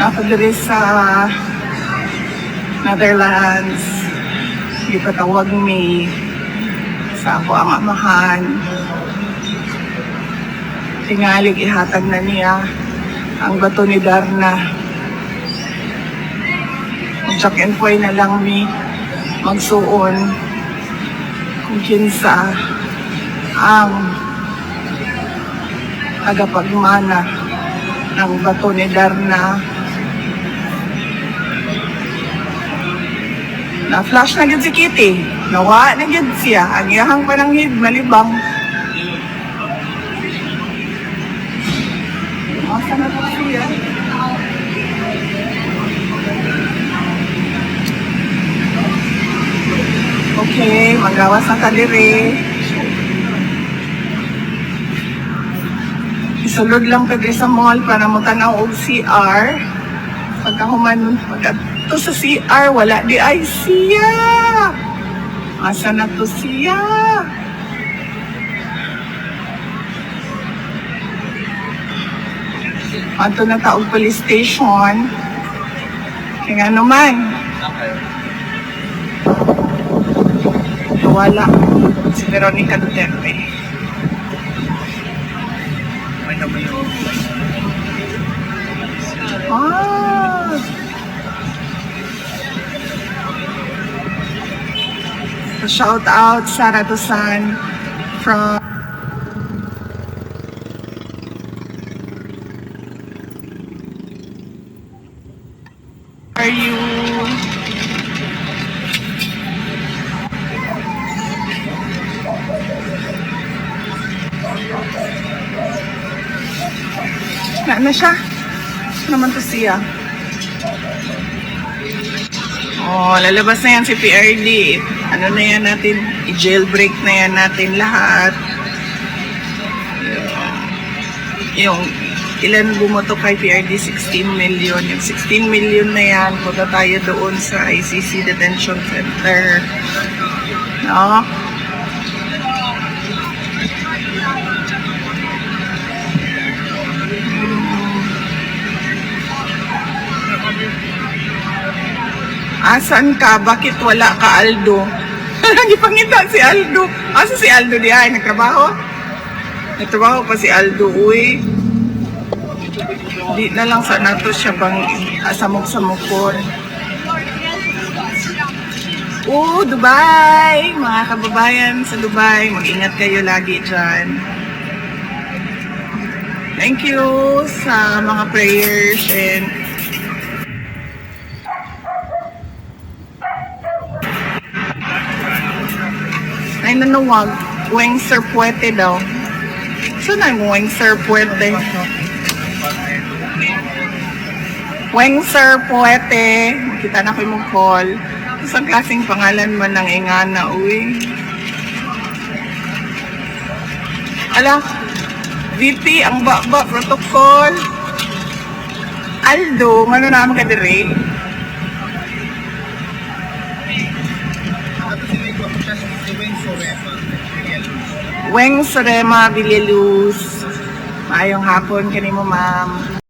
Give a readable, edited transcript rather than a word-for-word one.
Ako diri sa Netherlands, ipatawag mi sa ako ang amahan. Tingalig ihatag na niya ang bato ni Darna. Check-in po na lang mi magsuon kung kinsa ang tagapagmana ng bato ni Darna. Na-flash na gid si Kitty. Nawa na gid siya. Ang iyahang pananghid malibang. Asa na to siya? Okay, magawas ang kadiri. Isulod lang ka sa mall para mo tanaw og CR. Pagkahuman to sa CR, wala di ay siya. Asa na to siya? Ato na taog police station. Kaya nga naman. Wala. Si Veronica Duterte. Ah. So shout out Sara Tusan from are you? Na siya? Naman to siya. Oh, lalabas na yan si PRD. Ano na yan natin? I-jailbreak na yan natin lahat. Yung ilan bumoto kay PRD? 16 million. Yung 16 million na yan, punta tayo doon sa ICC Detention Center. No? Asan ka? Bakit wala ka, Aldo? Nagipangita si Aldo. Asa si Aldo diya? Nagtrabaho? Nagtrabaho pa si Aldo, uy. Di na lang sa nato siya bang asamok-samokon. Dubai! Mga kababayan sa Dubai, mag-ingat kayo lagi dyan. Thank you sa mga prayers and ay nanawag, Weng Sir Puete daw. Saan ang Weng Sir Puete? Weng Sir Puete. Makita na ko yung call. Isang klaseng pangalan mo ng ingana, uy. Ala, VP, ang baba, protocol. Aldo, ano naman ka dire? Weng Sorema Villaluz. Maayong hapon kanimo, ma'am.